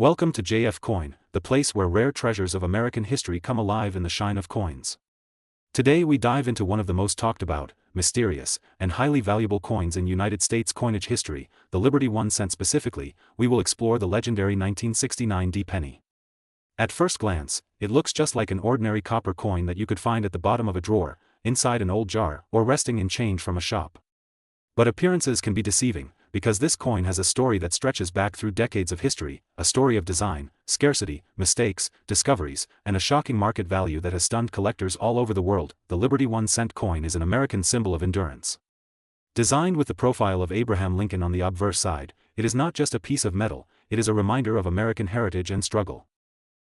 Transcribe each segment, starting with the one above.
Welcome to JF Coin, the place where rare treasures of American history come alive in the shine of coins. Today we dive into one of the most talked about, mysterious, and highly valuable coins in United States coinage history, the Liberty 1 cent specifically. We will explore the legendary 1969 D penny. At first glance, it looks just like an ordinary copper coin that you could find at the bottom of a drawer, inside an old jar, or resting in change from a shop. But appearances can be deceiving, because this coin has a story that stretches back through decades of history, a story of design, scarcity, mistakes, discoveries, and a shocking market value that has stunned collectors all over the world. The Liberty 1 cent coin is an American symbol of endurance. Designed with the profile of Abraham Lincoln on the obverse side, it is not just a piece of metal, it is a reminder of American heritage and struggle.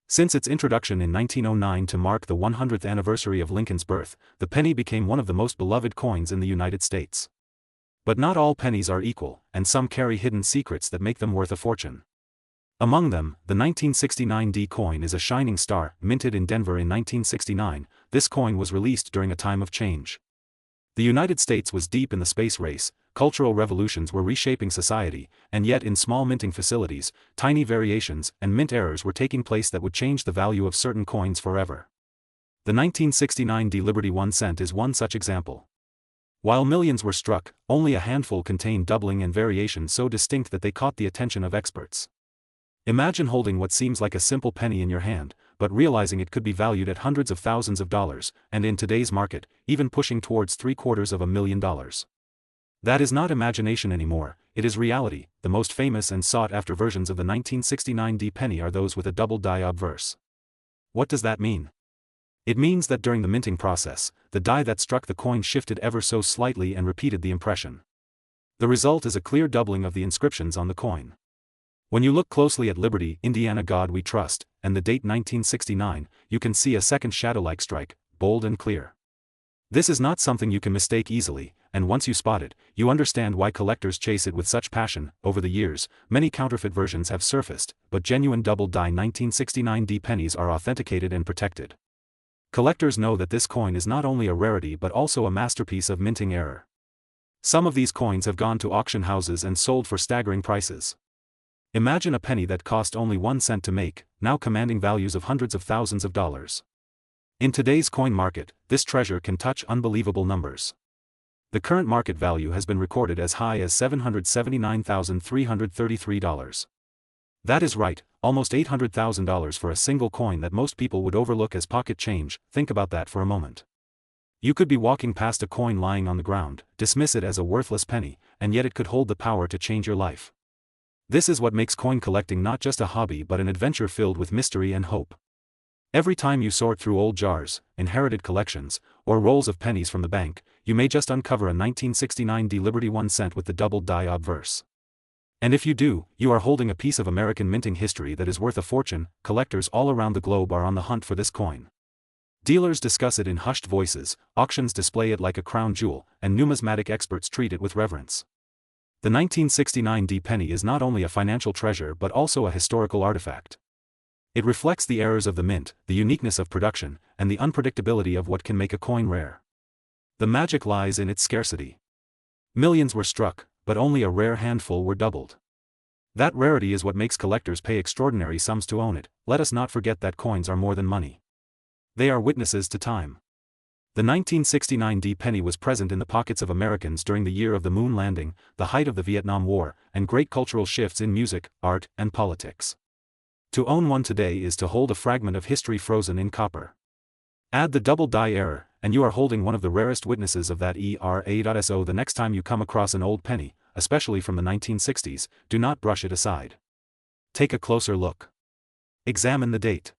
Since its introduction in 1909 to mark the 100th anniversary of Lincoln's birth, the penny became one of the most beloved coins in the United States. But not all pennies are equal, and some carry hidden secrets that make them worth a fortune. Among them, the 1969 D coin is a shining star. Minted in Denver in 1969, this coin was released during a time of change. The United States was deep in the space race, cultural revolutions were reshaping society, and yet in small minting facilities, tiny variations and mint errors were taking place that would change the value of certain coins forever. The 1969 D Liberty 1 cent is one such example. While millions were struck, only a handful contained doubling and variation so distinct that they caught the attention of experts. Imagine holding what seems like a simple penny in your hand, but realizing it could be valued at hundreds of thousands of dollars, and in today's market, even pushing towards $750,000. That is not imagination anymore, it is reality. The most famous and sought-after versions of the 1969 D penny are those with a double die obverse. What does that mean? It means that during the minting process, the die that struck the coin shifted ever so slightly and repeated the impression. The result is a clear doubling of the inscriptions on the coin. When you look closely at Liberty, Indiana God We Trust, and the date 1969, you can see a second shadow-like strike, bold and clear. This is not something you can mistake easily, and once you spot it, you understand why collectors chase it with such passion. Over the years, many counterfeit versions have surfaced, but genuine double-die 1969 D pennies are authenticated and protected. Collectors know that this coin is not only a rarity but also a masterpiece of minting error. Some of these coins have gone to auction houses and sold for staggering prices. Imagine a penny that cost only 1 cent to make, now commanding values of hundreds of thousands of dollars. In today's coin market, this treasure can touch unbelievable numbers. The current market value has been recorded as high as $779,333. That is right, almost $800,000 for a single coin that most people would overlook as pocket change. Think about that for a moment. You could be walking past a coin lying on the ground, dismiss it as a worthless penny, and yet it could hold the power to change your life. This is what makes coin collecting not just a hobby but an adventure filled with mystery and hope. Every time you sort through old jars, inherited collections, or rolls of pennies from the bank, you may just uncover a 1969 D Liberty 1 cent with the double die obverse. And if you do, you are holding a piece of American minting history that is worth a fortune. Collectors all around the globe are on the hunt for this coin. Dealers discuss it in hushed voices, auctions display it like a crown jewel, and numismatic experts treat it with reverence. The 1969 D penny is not only a financial treasure but also a historical artifact. It reflects the errors of the mint, the uniqueness of production, and the unpredictability of what can make a coin rare. The magic lies in its scarcity. Millions were struck, but only a rare handful were doubled. That rarity is what makes collectors pay extraordinary sums to own it. Let us not forget that coins are more than money. They are witnesses to time. The 1969 D penny was present in the pockets of Americans during the year of the moon landing, the height of the Vietnam War, and great cultural shifts in music, art, and politics. To own one today is to hold a fragment of history frozen in copper. Add the double die error, and you are holding one of the rarest witnesses of that era. So the next time you come across an old penny, especially from the 1960s, do not brush it aside. Take a closer look. Examine the date.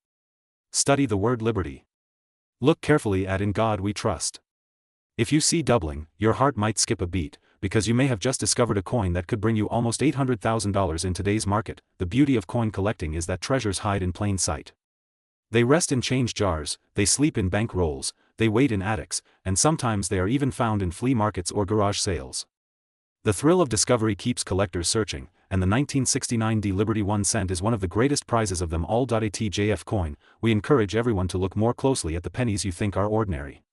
Study the word Liberty. Look carefully at In God We Trust. If you see doubling, your heart might skip a beat, because you may have just discovered a coin that could bring you almost $800,000 in today's market. The beauty of coin collecting is that treasures hide in plain sight. They rest in change jars, they sleep in bank rolls, they wait in attics, and sometimes they are even found in flea markets or garage sales. The thrill of discovery keeps collectors searching, and the 1969 D Liberty 1 cent is one of the greatest prizes of them all. At JF Coin, we encourage everyone to look more closely at the pennies you think are ordinary.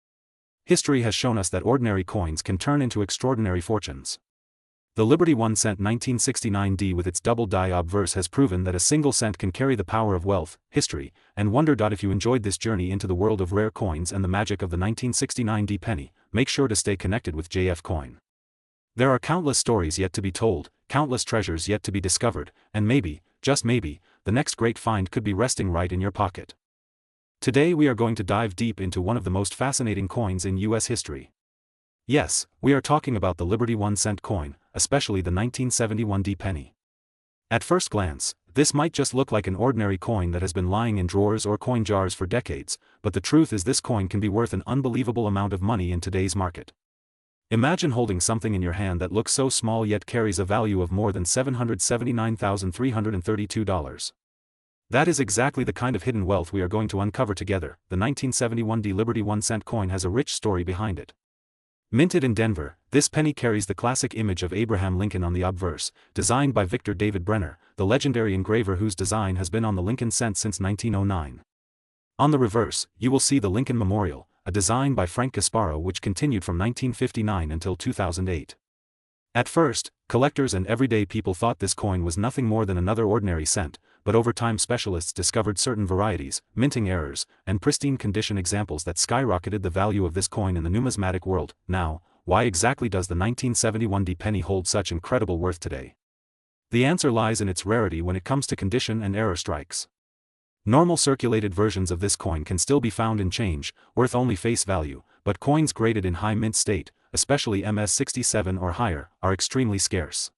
History has shown us that ordinary coins can turn into extraordinary fortunes. The Liberty 1 cent 1969D with its double die obverse has proven that a single cent can carry the power of wealth, history, and wonder. If you enjoyed this journey into the world of rare coins and the magic of the 1969D penny, make sure to stay connected with JF Coin. There are countless stories yet to be told, countless treasures yet to be discovered, and maybe, just maybe, the next great find could be resting right in your pocket. Today we are going to dive deep into one of the most fascinating coins in US history. Yes, we are talking about the Liberty 1 cent coin, especially the 1971D penny. At first glance, this might just look like an ordinary coin that has been lying in drawers or coin jars for decades, but the truth is this coin can be worth an unbelievable amount of money in today's market. Imagine holding something in your hand that looks so small yet carries a value of more than $779,332. That is exactly the kind of hidden wealth we are going to uncover together. The 1971D Liberty 1 cent coin has a rich story behind it. Minted in Denver, this penny carries the classic image of Abraham Lincoln on the obverse, designed by Victor David Brenner, the legendary engraver whose design has been on the Lincoln cent since 1909. On the reverse, you will see the Lincoln Memorial, a design by Frank Gasparo which continued from 1959 until 2008. At first, collectors and everyday people thought this coin was nothing more than another ordinary cent, but over time specialists discovered certain varieties, minting errors, and pristine condition examples that skyrocketed the value of this coin in the numismatic world. Now, why exactly does the 1971D penny hold such incredible worth today? The answer lies in its rarity when it comes to condition and error strikes. Normal circulated versions of this coin can still be found in change, worth only face value, but coins graded in high mint state, especially MS67 or higher, are extremely scarce.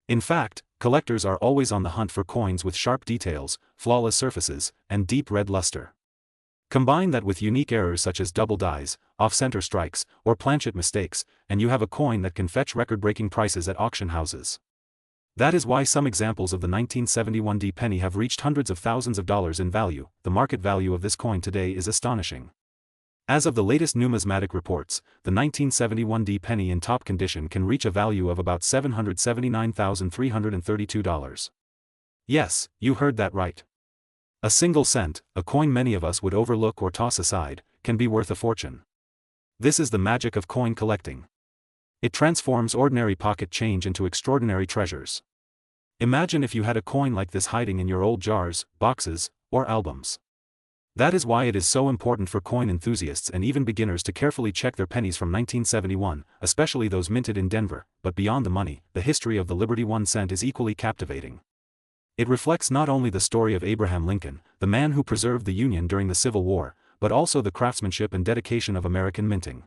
In fact, collectors are always on the hunt for coins with sharp details, flawless surfaces, and deep red luster. Combine that with unique errors such as double dies, off-center strikes, or planchet mistakes, and you have a coin that can fetch record-breaking prices at auction houses. That is why some examples of the 1971D penny have reached hundreds of thousands of dollars in value. The market value of this coin today is astonishing. As of the latest numismatic reports, the 1971D penny in top condition can reach a value of about $779,332. Yes, you heard that right. A single cent, a coin many of us would overlook or toss aside, can be worth a fortune. This is the magic of coin collecting. It transforms ordinary pocket change into extraordinary treasures. Imagine if you had a coin like this hiding in your old jars, boxes, or albums. That is why it is so important for coin enthusiasts and even beginners to carefully check their pennies from 1971, especially those minted in Denver. But beyond the money, the history of the Liberty 1 cent is equally captivating. It reflects not only the story of Abraham Lincoln, the man who preserved the Union during the Civil War, but also the craftsmanship and dedication of American minting.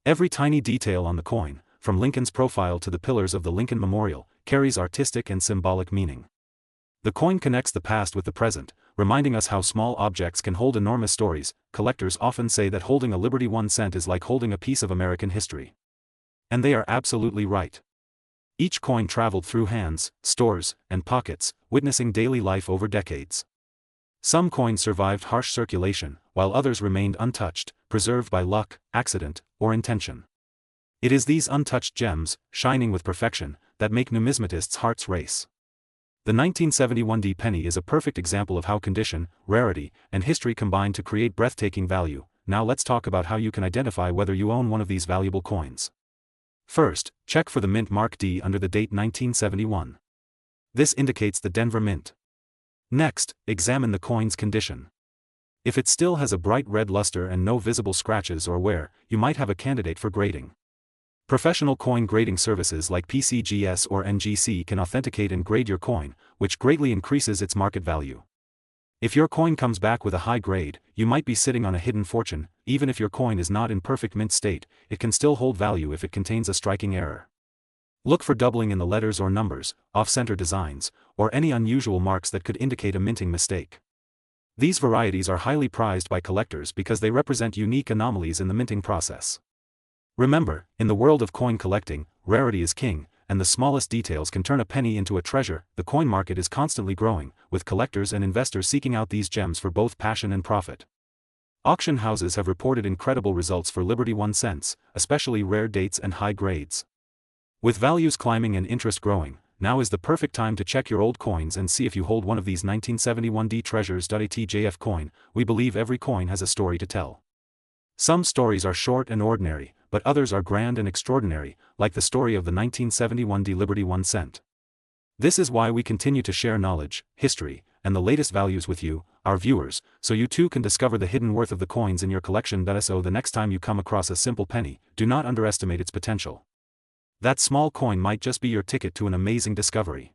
Every tiny detail on the coin, from Lincoln's profile to the pillars of the Lincoln Memorial, carries artistic and symbolic meaning. The coin connects the past with the present, reminding us how small objects can hold enormous stories. Collectors often say that holding a Liberty 1 cent is like holding a piece of American history. And they are absolutely right. Each coin traveled through hands, stores, and pockets, witnessing daily life over decades. Some coins survived harsh circulation, while others remained untouched, preserved by luck, accident, or intention. It is these untouched gems, shining with perfection, that make numismatists' hearts race. The 1971D penny is a perfect example of how condition, rarity, and history combine to create breathtaking value. Now let's talk about how you can identify whether you own one of these valuable coins. First, check for the mint mark D under the date 1971. This indicates the Denver Mint. Next, examine the coin's condition. If it still has a bright red luster and no visible scratches or wear, you might have a candidate for grading. Professional coin grading services like PCGS or NGC can authenticate and grade your coin, which greatly increases its market value. If your coin comes back with a high grade, you might be sitting on a hidden fortune. Even if your coin is not in perfect mint state, it can still hold value if it contains a striking error. Look for doubling in the letters or numbers, off-center designs, or any unusual marks that could indicate a minting mistake. These varieties are highly prized by collectors because they represent unique anomalies in the minting process. Remember, in the world of coin collecting, rarity is king, and the smallest details can turn a penny into a treasure. The coin market is constantly growing, with collectors and investors seeking out these gems for both passion and profit. Auction houses have reported incredible results for Liberty 1 cents, especially rare dates and high grades. With values climbing and interest growing, now is the perfect time to check your old coins and see if you hold one of these 1971D treasures. At JF Coin, we believe every coin has a story to tell. Some stories are short and ordinary, but others are grand and extraordinary, like the story of the 1971 Liberty 1 cent. This is why we continue to share knowledge, history, and the latest values with you, our viewers, so you too can discover the hidden worth of the coins in your collection. So the next time you come across a simple penny, do not underestimate its potential. That small coin might just be your ticket to an amazing discovery.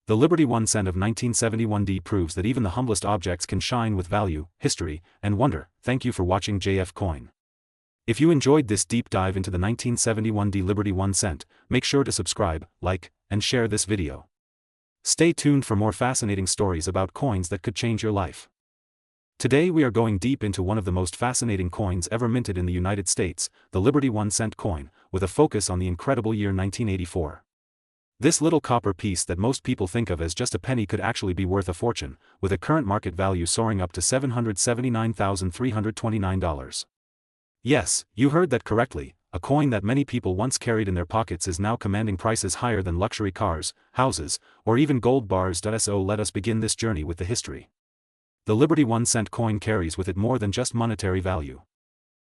The Liberty 1 cent of 1971 proves that even the humblest objects can shine with value, history, and wonder. Thank you for watching JF Coin. If you enjoyed this deep dive into the 1971 Liberty 1 cent, make sure to subscribe, like, and share this video. Stay tuned for more fascinating stories about coins that could change your life. Today we are going deep into one of the most fascinating coins ever minted in the United States, the Liberty 1 cent coin, with a focus on the incredible year 1984. This little copper piece that most people think of as just a penny could actually be worth a fortune, with a current market value soaring up to $779,329. Yes, you heard that correctly, a coin that many people once carried in their pockets is now commanding prices higher than luxury cars, houses, or even gold bars. So let us begin this journey with the history. The Liberty 1 cent coin carries with it more than just monetary value.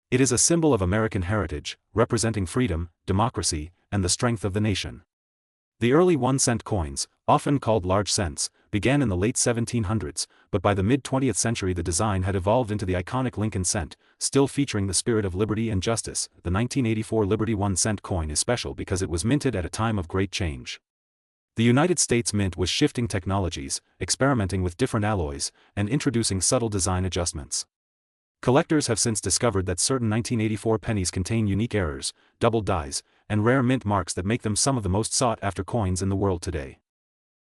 It is a symbol of American heritage, representing freedom, democracy, and the strength of the nation. The early 1 cent coins, often called large cents, began in the late 1700s, but by the mid-20th century the design had evolved into the iconic Lincoln cent, still featuring the spirit of liberty and justice. The 1984 Liberty 1 cent coin is special because it was minted at a time of great change. The United States Mint was shifting technologies, experimenting with different alloys, and introducing subtle design adjustments. Collectors have since discovered that certain 1984 pennies contain unique errors, doubled dies, and rare mint marks that make them some of the most sought-after coins in the world today.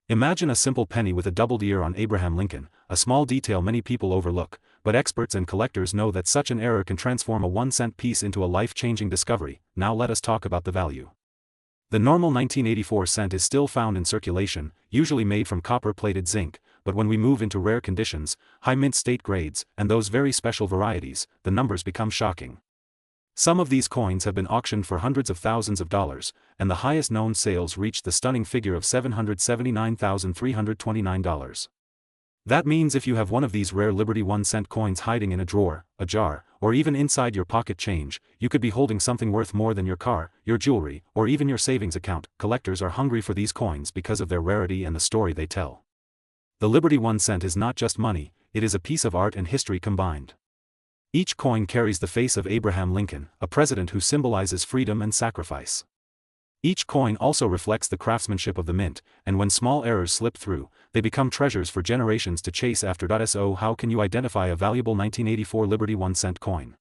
Imagine a simple penny with a doubled ear on Abraham Lincoln, a small detail many people overlook, but experts and collectors know that such an error can transform a 1 cent piece into a life-changing discovery. Now let us talk about the value. The normal 1984 cent is still found in circulation, usually made from copper-plated zinc, but when we move into rare conditions, high mint state grades, and those very special varieties, the numbers become shocking. Some of these coins have been auctioned for hundreds of thousands of dollars, and the highest known sales reached the stunning figure of $779,329. That means if you have one of these rare Liberty 1 cent coins hiding in a drawer, a jar, or even inside your pocket change, you could be holding something worth more than your car, your jewelry, or even your savings account. Collectors are hungry for these coins because of their rarity and the story they tell. The Liberty 1 cent is not just money, it is a piece of art and history combined. Each coin carries the face of Abraham Lincoln, a president who symbolizes freedom and sacrifice. Each coin also reflects the craftsmanship of the mint, and when small errors slip through, they become treasures for generations to chase after. So how can you identify a valuable 1984 Liberty 1 cent coin?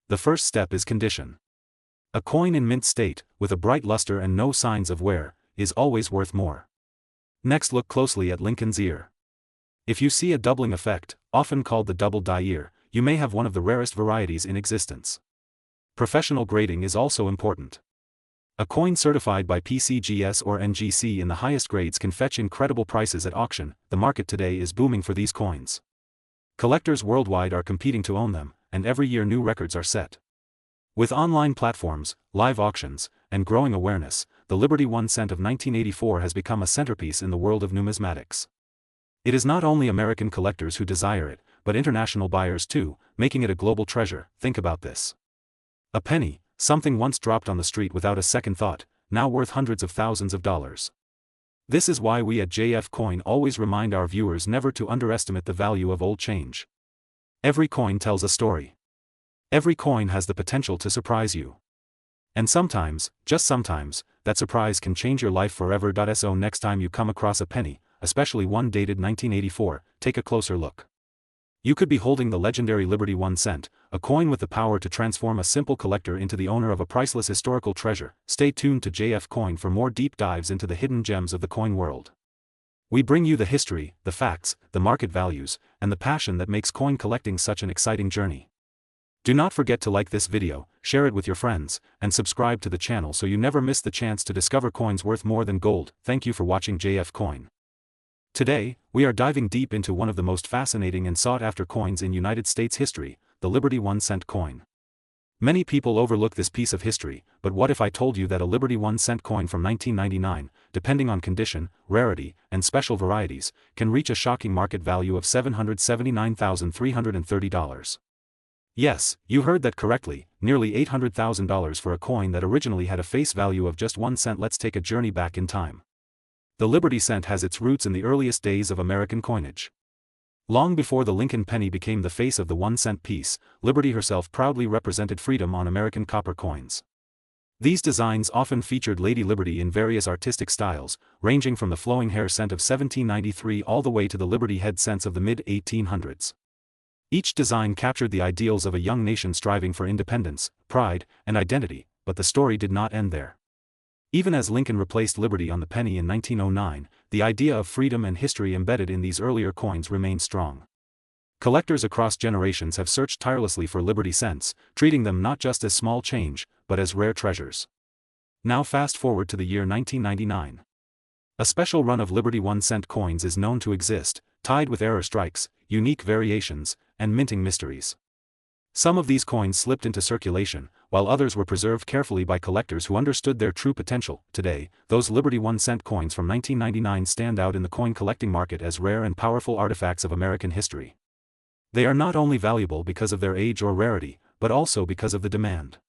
The first step is condition. A coin in mint state, with a bright luster and no signs of wear, is always worth more. Next, look closely at Lincoln's ear. If you see a doubling effect, often called the double die ear, you may have one of the rarest varieties in existence. Professional grading is also important. A coin certified by PCGS or NGC in the highest grades can fetch incredible prices at auction. The market today is booming for these coins. Collectors worldwide are competing to own them, and every year new records are set. With online platforms, live auctions, and growing awareness, the Liberty 1 cent of 1984 has become a centerpiece in the world of numismatics. It is not only American collectors who desire it, but international buyers too, making it a global treasure. Think about this. A penny, something once dropped on the street without a second thought, now worth hundreds of thousands of dollars. This is why we at JF Coin always remind our viewers never to underestimate the value of old change. Every coin tells a story. Every coin has the potential to surprise you. And sometimes, just sometimes, that surprise can change your life forever. So next time you come across a penny, especially one dated 1984, take a closer look. You could be holding the legendary Liberty 1 cent, a coin with the power to transform a simple collector into the owner of a priceless historical treasure. Stay tuned to JF Coin for more deep dives into the hidden gems of the coin world. We bring you the history, the facts, the market values, and the passion that makes coin collecting such an exciting journey. Do not forget to like this video, share it with your friends, and subscribe to the channel so you never miss the chance to discover coins worth more than gold. Thank you for watching JF Coin. Today, we are diving deep into one of the most fascinating and sought-after coins in United States history, the Liberty 1 cent coin. Many people overlook this piece of history, but what if I told you that a Liberty 1 cent coin from 1999, depending on condition, rarity, and special varieties, can reach a shocking market value of $779,330? Yes, you heard that correctly, nearly $800,000 for a coin that originally had a face value of just 1 cent. Let's take a journey back in time. The Liberty cent has its roots in the earliest days of American coinage. Long before the Lincoln penny became the face of the 1-cent piece, Liberty herself proudly represented freedom on American copper coins. These designs often featured Lady Liberty in various artistic styles, ranging from the flowing hair cent of 1793 all the way to the Liberty head cents of the mid-1800s. Each design captured the ideals of a young nation striving for independence, pride, and identity, but the story did not end there. Even as Lincoln replaced Liberty on the penny in 1909, the idea of freedom and history embedded in these earlier coins remained strong. Collectors across generations have searched tirelessly for Liberty cents, treating them not just as small change, but as rare treasures. Now fast forward to the year 1999. A special run of Liberty 1-cent coins is known to exist, tied with error strikes, unique variations, and minting mysteries. Some of these coins slipped into circulation, while others were preserved carefully by collectors who understood their true potential. Today, those Liberty 1-cent coins from 1999 stand out in the coin collecting market as rare and powerful artifacts of American history. They are not only valuable because of their age or rarity, but also because of the demand.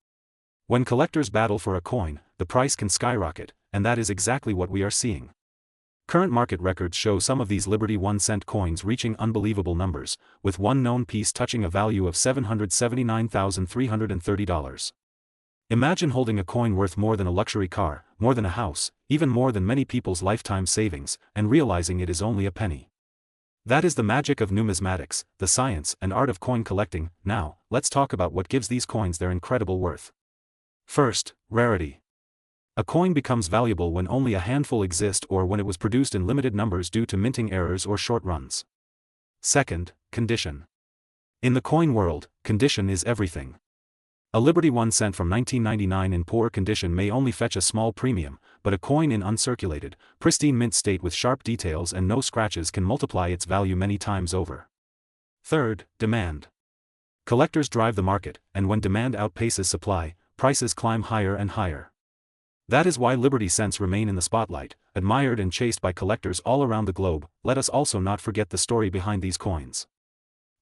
When collectors battle for a coin, the price can skyrocket, and that is exactly what we are seeing. Current market records show some of these Liberty 1-cent coins reaching unbelievable numbers, with one known piece touching a value of $779,330. Imagine holding a coin worth more than a luxury car, more than a house, even more than many people's lifetime savings, and realizing it is only a penny. That is the magic of numismatics, the science and art of coin collecting. Now, let's talk about what gives these coins their incredible worth. First, rarity. A coin becomes valuable when only a handful exist or when it was produced in limited numbers due to minting errors or short runs. Second, condition. In the coin world, condition is everything. A Liberty 1 cent from 1999 in poor condition may only fetch a small premium, but a coin in uncirculated, pristine mint state with sharp details and no scratches can multiply its value many times over. Third, demand. Collectors drive the market, and when demand outpaces supply, prices climb higher and higher. That is why Liberty cents remain in the spotlight, admired and chased by collectors all around the globe. Let us also not forget the story behind these coins.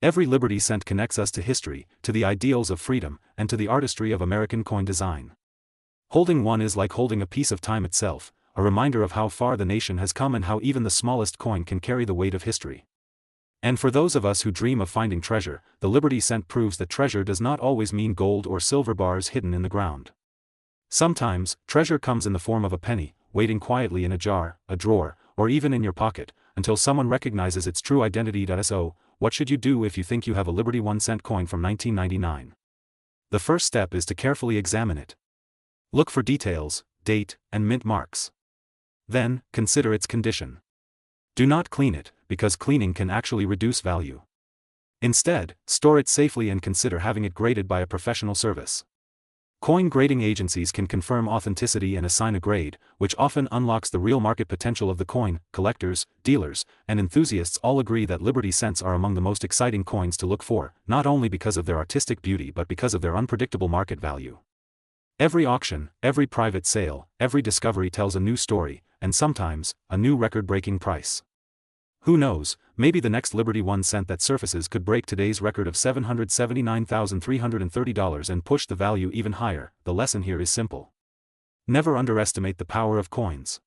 Every Liberty cent connects us to history, to the ideals of freedom, and to the artistry of American coin design. Holding one is like holding a piece of time itself, a reminder of how far the nation has come and how even the smallest coin can carry the weight of history. And for those of us who dream of finding treasure, the Liberty cent proves that treasure does not always mean gold or silver bars hidden in the ground. Sometimes, treasure comes in the form of a penny, waiting quietly in a jar, a drawer, or even in your pocket, until someone recognizes its true identity. So, what should you do if you think you have a Liberty 1-cent coin from 1999? The first step is to carefully examine it. Look for details, date, and mint marks. Then, consider its condition. Do not clean it, because cleaning can actually reduce value. Instead, store it safely and consider having it graded by a professional service. Coin grading agencies can confirm authenticity and assign a grade, which often unlocks the real market potential of the coin. Collectors, dealers, and enthusiasts all agree that Liberty cents are among the most exciting coins to look for, not only because of their artistic beauty but because of their unpredictable market value. Every auction, every private sale, every discovery tells a new story, and sometimes, a new record-breaking price. Who knows, maybe the next Liberty 1 cent that surfaces could break today's record of $779,330 and push the value even higher. The lesson here is simple. Never underestimate the power of coins.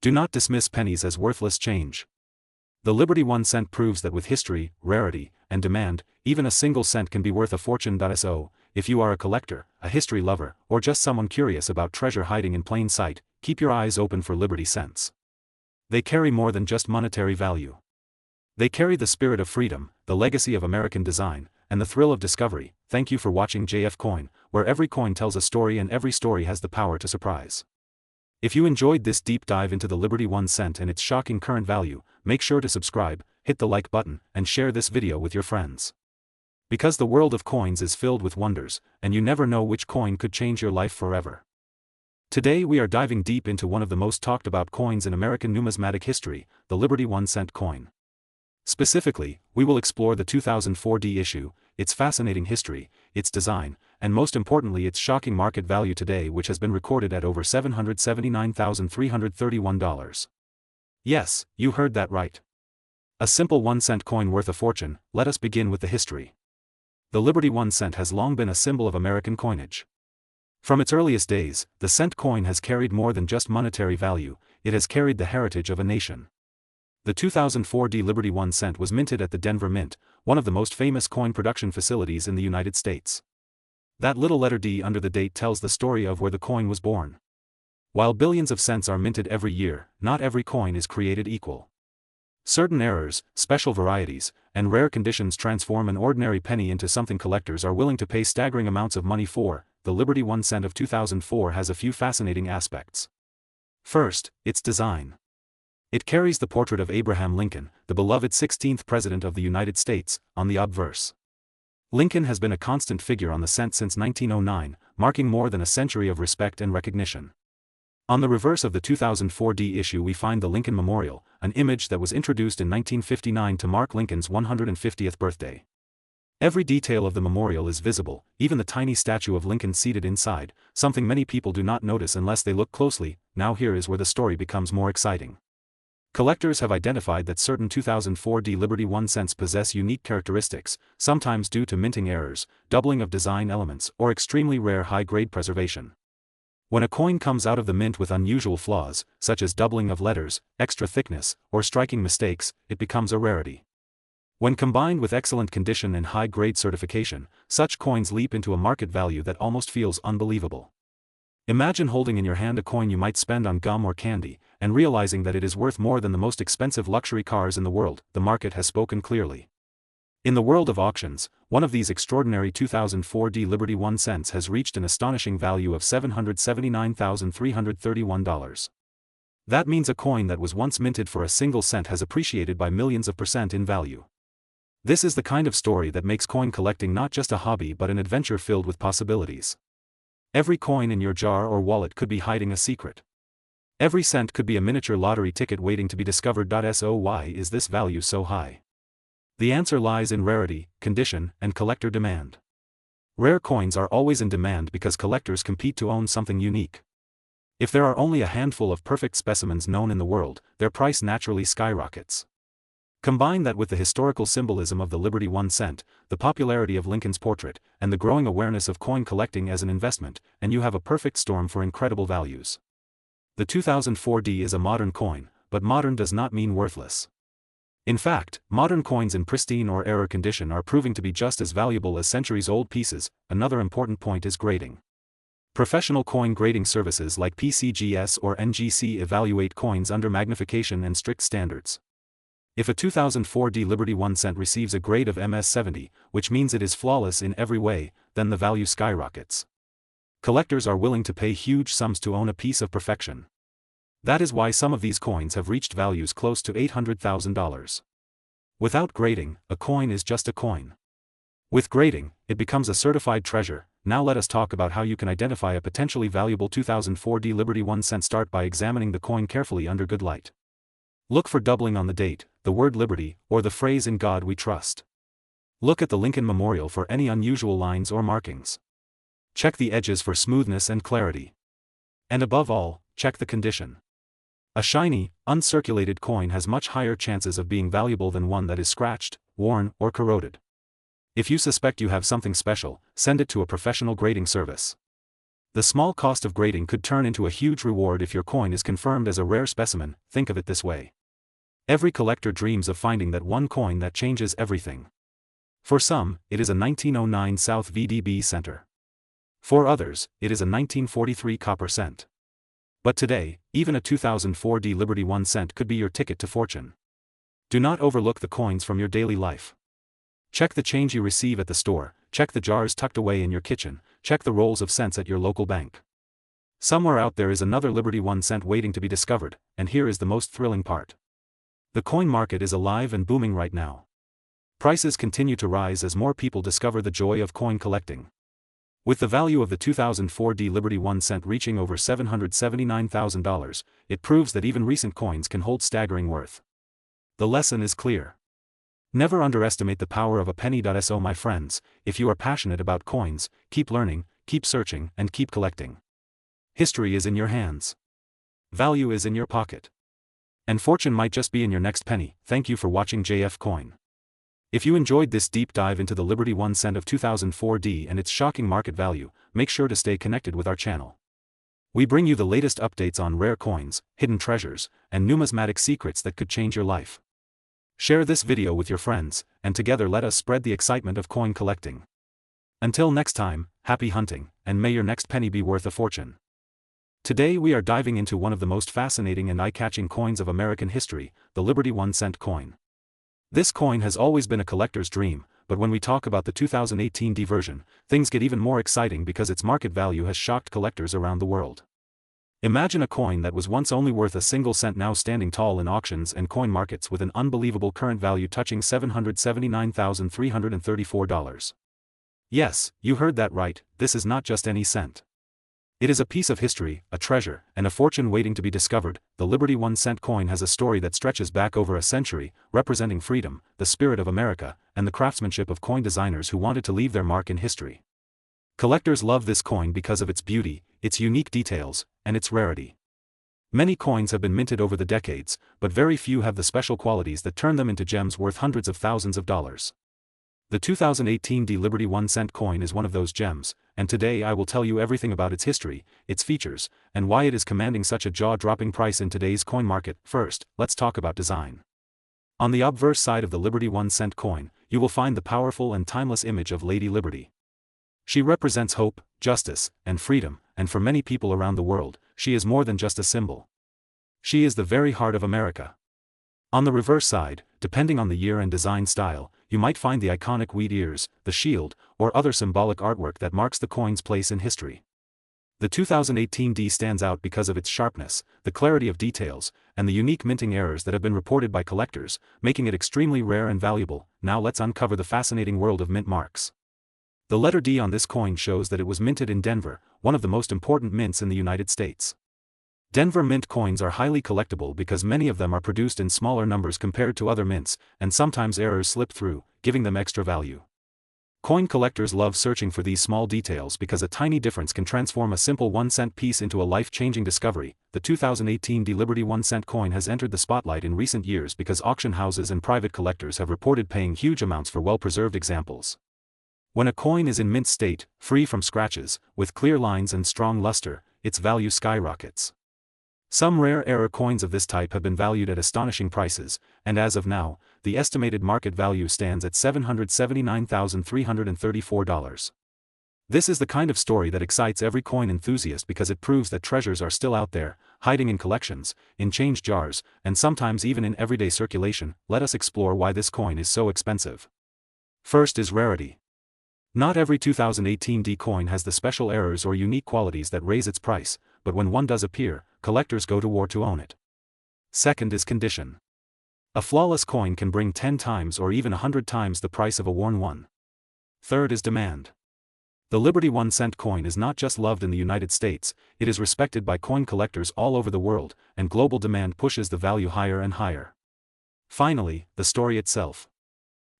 Do not dismiss pennies as worthless change. The Liberty 1 cent proves that with history, rarity, and demand, even a single cent can be worth a fortune. So, if you are a collector, a history lover, or just someone curious about treasure hiding in plain sight, keep your eyes open for Liberty cents. They carry more than just monetary value. They carry the spirit of freedom, the legacy of American design, and the thrill of discovery. Thank you for watching JF Coin, where every coin tells a story and every story has the power to surprise. If you enjoyed this deep dive into the Liberty 1 cent and its shocking current value, make sure to subscribe, hit the like button, and share this video with your friends. Because the world of coins is filled with wonders, and you never know which coin could change your life forever. Today we are diving deep into one of the most talked about coins in American numismatic history, the Liberty 1 cent coin. Specifically, we will explore the 2004 issue, its fascinating history, its design, and most importantly its shocking market value today, which has been recorded at over $779,331. Yes, you heard that right. A simple 1 cent coin worth a fortune. Let us begin with the history. The Liberty 1 cent has long been a symbol of American coinage. From its earliest days, the cent coin has carried more than just monetary value, it has carried the heritage of a nation. The 2004 Liberty 1 cent was minted at the Denver Mint, one of the most famous coin production facilities in the United States. That little letter D under the date tells the story of where the coin was born. While billions of cents are minted every year, not every coin is created equal. Certain errors, special varieties, and rare conditions transform an ordinary penny into something collectors are willing to pay staggering amounts of money for. The Liberty 1 cent of 2004 has a few fascinating aspects. First, its design. It carries the portrait of Abraham Lincoln, the beloved 16th President of the United States, on the obverse. Lincoln has been a constant figure on the cent since 1909, marking more than a century of respect and recognition. On the reverse of the 2004 D issue we find the Lincoln Memorial, an image that was introduced in 1959 to mark Lincoln's 150th birthday. Every detail of the memorial is visible, even the tiny statue of Lincoln seated inside, something many people do not notice unless they look closely. Now here is where the story becomes more exciting. Collectors have identified that certain 2004 D Liberty 1 cents possess unique characteristics, sometimes due to minting errors, doubling of design elements, or extremely rare high-grade preservation. When a coin comes out of the mint with unusual flaws, such as doubling of letters, extra thickness, or striking mistakes, it becomes a rarity. When combined with excellent condition and high-grade certification, such coins leap into a market value that almost feels unbelievable. Imagine holding in your hand a coin you might spend on gum or candy, and realizing that it is worth more than the most expensive luxury cars in the world. The market has spoken clearly. In the world of auctions, one of these extraordinary 2004 D Liberty 1 cents has reached an astonishing value of $779,331. That means a coin that was once minted for a single cent has appreciated by millions of percent in value. This is the kind of story that makes coin collecting not just a hobby but an adventure filled with possibilities. Every coin in your jar or wallet could be hiding a secret. Every cent could be a miniature lottery ticket waiting to be discovered. So why is this value so high? The answer lies in rarity, condition, and collector demand. Rare coins are always in demand because collectors compete to own something unique. If there are only a handful of perfect specimens known in the world, their price naturally skyrockets. Combine that with the historical symbolism of the Liberty 1 cent, the popularity of Lincoln's portrait, and the growing awareness of coin collecting as an investment, and you have a perfect storm for incredible values. The 2004 D is a modern coin, but modern does not mean worthless. In fact, modern coins in pristine or error condition are proving to be just as valuable as centuries-old pieces. Another important point is grading. Professional coin grading services like PCGS or NGC evaluate coins under magnification and strict standards. If a 2004 D Liberty 1 cent receives a grade of MS70, which means it is flawless in every way, then the value skyrockets. Collectors are willing to pay huge sums to own a piece of perfection. That is why some of these coins have reached values close to $800,000. Without grading, a coin is just a coin. With grading, it becomes a certified treasure. Now let us talk about how you can identify a potentially valuable 2004 D Liberty 1 cent. Start by examining the coin carefully under good light. Look for doubling on the date, the word Liberty, or the phrase "In God We Trust." Look at the Lincoln Memorial for any unusual lines or markings. Check the edges for smoothness and clarity. And above all, check the condition. A shiny, uncirculated coin has much higher chances of being valuable than one that is scratched, worn, or corroded. If you suspect you have something special, send it to a professional grading service. The small cost of grading could turn into a huge reward if your coin is confirmed as a rare specimen. Think of it this way. Every collector dreams of finding that one coin that changes everything. For some, it is a 1909 South VDB center. For others, it is a 1943 copper cent. But today, even a 2004 D Liberty 1 cent could be your ticket to fortune. Do not overlook the coins from your daily life. Check the change you receive at the store, check the jars tucked away in your kitchen, check the rolls of cents at your local bank. Somewhere out there is another Liberty 1 cent waiting to be discovered, and here is the most thrilling part. The coin market is alive and booming right now. Prices continue to rise as more people discover the joy of coin collecting. With the value of the 2004 D Liberty 1 cent reaching over $779,000, it proves that even recent coins can hold staggering worth. The lesson is clear. Never underestimate the power of a penny. So my friends, if you are passionate about coins, keep learning, keep searching, and keep collecting. History is in your hands. Value is in your pocket. And fortune might just be in your next penny. Thank you for watching JF Coin. If you enjoyed this deep dive into the Liberty 1 cent of 2004D and its shocking market value, make sure to stay connected with our channel. We bring you the latest updates on rare coins, hidden treasures, and numismatic secrets that could change your life. Share this video with your friends, and together let us spread the excitement of coin collecting. Until next time, happy hunting, and may your next penny be worth a fortune. Today we are diving into one of the most fascinating and eye-catching coins of American history, the Liberty 1 cent coin. This coin has always been a collector's dream, but when we talk about the 2018D version, things get even more exciting because its market value has shocked collectors around the world. Imagine a coin that was once only worth a single cent now standing tall in auctions and coin markets with an unbelievable current value touching $779,334. Yes, you heard that right, this is not just any cent. It is a piece of history, a treasure, and a fortune waiting to be discovered. The Liberty 1 cent coin has a story that stretches back over a century, representing freedom, the spirit of America, and the craftsmanship of coin designers who wanted to leave their mark in history. Collectors love this coin because of its beauty, its unique details, and its rarity. Many coins have been minted over the decades, but very few have the special qualities that turn them into gems worth hundreds of thousands of dollars. The 2018D Liberty 1 cent coin is one of those gems, and today I will tell you everything about its history, its features, and why it is commanding such a jaw-dropping price in today's coin market. First, let's talk about design. On the obverse side of the Liberty 1 cent coin, you will find the powerful and timeless image of Lady Liberty. She represents hope, justice, and freedom, and for many people around the world, she is more than just a symbol. She is the very heart of America. On the reverse side, depending on the year and design style, you might find the iconic wheat ears, the shield, or other symbolic artwork that marks the coin's place in history. The 2018D stands out because of its sharpness, the clarity of details, and the unique minting errors that have been reported by collectors, making it extremely rare and valuable. Now let's uncover the fascinating world of mint marks. The letter D on this coin shows that it was minted in Denver, one of the most important mints in the United States. Denver mint coins are highly collectible because many of them are produced in smaller numbers compared to other mints, and sometimes errors slip through, giving them extra value. Coin collectors love searching for these small details because a tiny difference can transform a simple 1 cent piece into a life-changing discovery. The 2018D Liberty 1 cent coin has entered the spotlight in recent years because auction houses and private collectors have reported paying huge amounts for well-preserved examples. When a coin is in mint state, free from scratches, with clear lines and strong luster, its value skyrockets. Some rare error coins of this type have been valued at astonishing prices, and as of now, the estimated market value stands at $779,334. This is the kind of story that excites every coin enthusiast because it proves that treasures are still out there, hiding in collections, in change jars, and sometimes even in everyday circulation. Let us explore why this coin is so expensive. First is rarity. Not every 2018D coin has the special errors or unique qualities that raise its price, but when one does appear, collectors go to war to own it. Second is condition. A flawless coin can bring 10 times or even 100 times the price of a worn one. Third is demand. The Liberty 1 cent coin is not just loved in the United States, it is respected by coin collectors all over the world, and global demand pushes the value higher and higher. Finally, the story itself.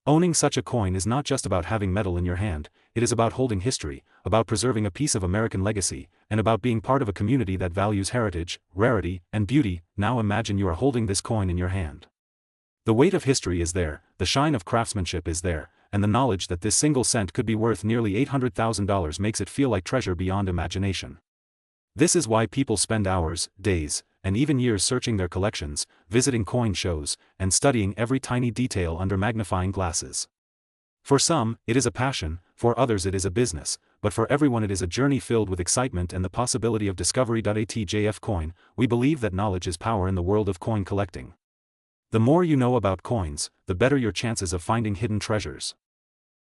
Owning such a coin is not just about having metal in your hand, it is about holding history, about preserving a piece of American legacy, and about being part of a community that values heritage, rarity, and beauty. Now imagine you are holding this coin in your hand. The weight of history is there, the shine of craftsmanship is there, and the knowledge that this single cent could be worth nearly $800,000 makes it feel like treasure beyond imagination. This is why people spend hours, days, and even years searching their collections, visiting coin shows, and studying every tiny detail under magnifying glasses. For some, it is a passion, for others it is a business, but for everyone it is a journey filled with excitement and the possibility of discovery. ATJF Coin, we believe that knowledge is power in the world of coin collecting. The more you know about coins, the better your chances of finding hidden treasures.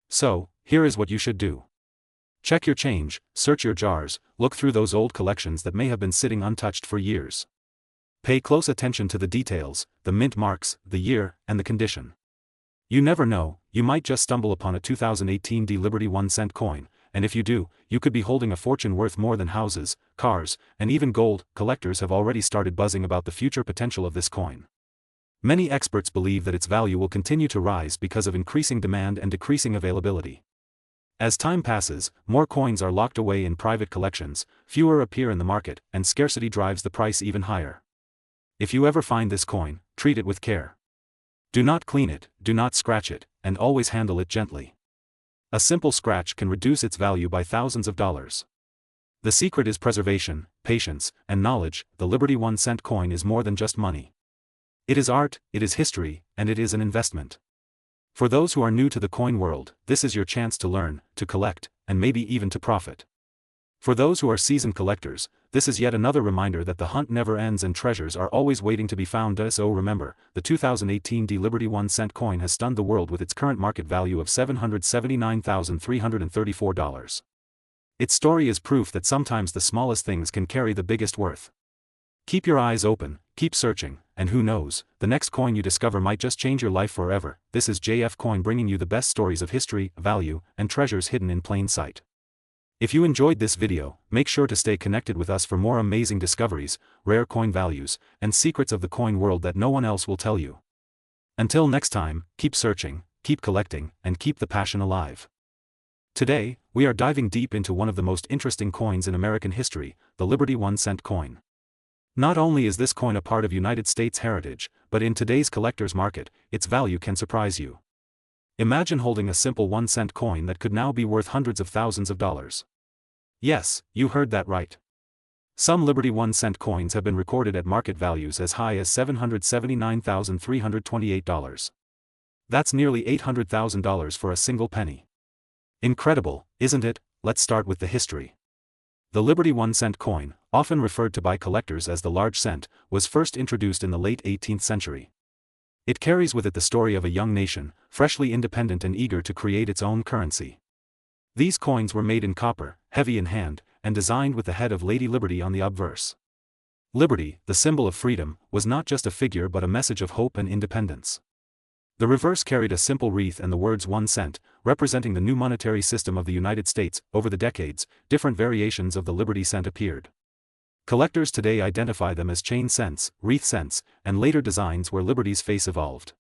So, here is what you should do. Check your change, search your jars, look through those old collections that may have been sitting untouched for years. Pay close attention to the details, the mint marks, the year, and the condition. You never know, you might just stumble upon a 2018D Liberty 1 cent coin, and if you do, you could be holding a fortune worth more than houses, cars, and even gold. Collectors have already started buzzing about the future potential of this coin. Many experts believe that its value will continue to rise because of increasing demand and decreasing availability. As time passes, more coins are locked away in private collections, fewer appear in the market, and scarcity drives the price even higher. If you ever find this coin, treat it with care. Do not clean it, do not scratch it, and always handle it gently. A simple scratch can reduce its value by thousands of dollars. The secret is preservation, patience, and knowledge. The Liberty 1-cent coin is more than just money. It is art, it is history, and it is an investment. For those who are new to the coin world, this is your chance to learn, to collect, and maybe even to profit. For those who are seasoned collectors, this is yet another reminder that the hunt never ends and treasures are always waiting to be found. So remember, the 2018 Liberty 1-cent coin has stunned the world with its current market value of $779,334. Its story is proof that sometimes the smallest things can carry the biggest worth. Keep your eyes open, keep searching, and who knows, the next coin you discover might just change your life forever. This is JF Coin bringing you the best stories of history, value, and treasures hidden in plain sight. If you enjoyed this video, make sure to stay connected with us for more amazing discoveries, rare coin values, and secrets of the coin world that no one else will tell you. Until next time, keep searching, keep collecting, and keep the passion alive. Today, we are diving deep into one of the most interesting coins in American history, the Liberty 1-cent coin. Not only is this coin a part of United States heritage, but in today's collector's market, its value can surprise you. Imagine holding a simple 1-cent coin that could now be worth hundreds of thousands of dollars. Yes, you heard that right. Some Liberty 1-cent coins have been recorded at market values as high as $779,328. That's nearly $800,000 for a single penny. Incredible, isn't it? Let's start with the history. The Liberty 1-cent coin, often referred to by collectors as the large cent, was first introduced in the late 18th century. It carries with it the story of a young nation, freshly independent and eager to create its own currency. These coins were made in copper, heavy in hand, and designed with the head of Lady Liberty on the obverse. Liberty, the symbol of freedom, was not just a figure but a message of hope and independence. The reverse carried a simple wreath and the words 1 cent, representing the new monetary system of the United States. Over the decades, different variations of the Liberty cent appeared. Collectors today identify them as chain cents, wreath cents, and later designs where Liberty's face evolved.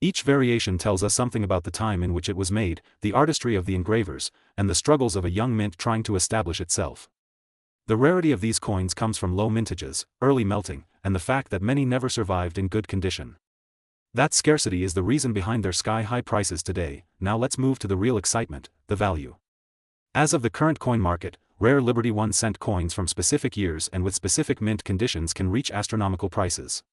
Each variation tells us something about the time in which it was made, the artistry of the engravers, and the struggles of a young mint trying to establish itself. The rarity of these coins comes from low mintages, early melting, and the fact that many never survived in good condition. That scarcity is the reason behind their sky-high prices today. Now let's move to the real excitement, the value. As of the current coin market, rare Liberty 1-cent coins from specific years and with specific mint conditions can reach astronomical prices.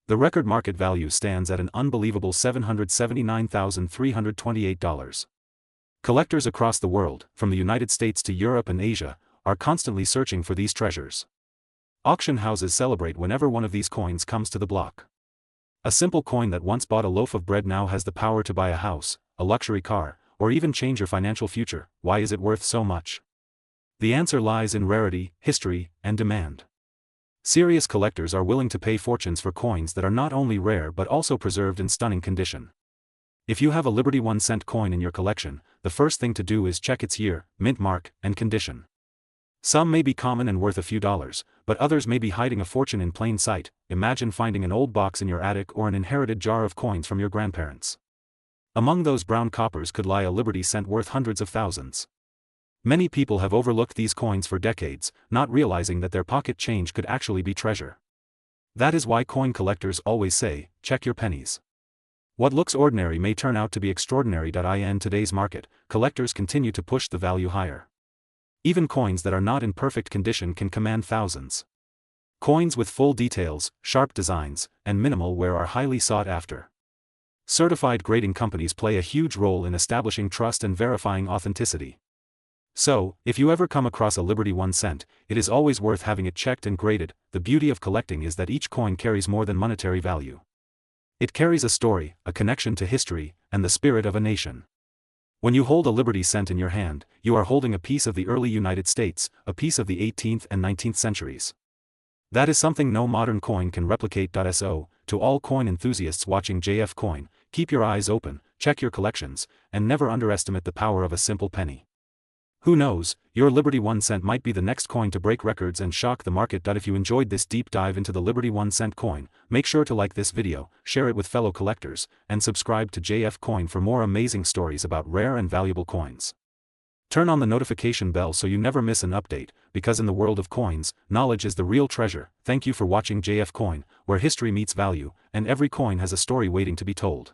The record market value stands at an unbelievable $779,328. Collectors across the world, from the United States to Europe and Asia, are constantly searching for these treasures. Auction houses celebrate whenever one of these coins comes to the block. A simple coin that once bought a loaf of bread now has the power to buy a house, a luxury car, or even change your financial future. Why is it worth so much? The answer lies in rarity, history, and demand. Serious collectors are willing to pay fortunes for coins that are not only rare but also preserved in stunning condition. If you have a Liberty 1-cent coin in your collection, the first thing to do is check its year, mint mark, and condition. Some may be common and worth a few dollars, but others may be hiding a fortune in plain sight. Imagine finding an old box in your attic or an inherited jar of coins from your grandparents. Among those brown coppers could lie a Liberty cent worth hundreds of thousands. Many people have overlooked these coins for decades, not realizing that their pocket change could actually be treasure. That is why coin collectors always say, check your pennies. What looks ordinary may turn out to be extraordinary. In today's market, collectors continue to push the value higher. Even coins that are not in perfect condition can command thousands. Coins with full details, sharp designs, and minimal wear are highly sought after. Certified grading companies play a huge role in establishing trust and verifying authenticity. So, if you ever come across a Liberty 1-cent, it is always worth having it checked and graded. The beauty of collecting is that each coin carries more than monetary value. It carries a story, a connection to history, and the spirit of a nation. When you hold a Liberty cent in your hand, you are holding a piece of the early United States, a piece of the 18th and 19th centuries. That is something no modern coin can replicate. So, to all coin enthusiasts watching JF Coin, keep your eyes open, check your collections, and never underestimate the power of a simple penny. Who knows, your Liberty 1-cent might be the next coin to break records and shock the market. If you enjoyed this deep dive into the Liberty 1-cent coin, make sure to like this video, share it with fellow collectors, and subscribe to JF Coin for more amazing stories about rare and valuable coins. Turn on the notification bell so you never miss an update, because in the world of coins, knowledge is the real treasure. Thank you for watching JF Coin, where history meets value, and every coin has a story waiting to be told.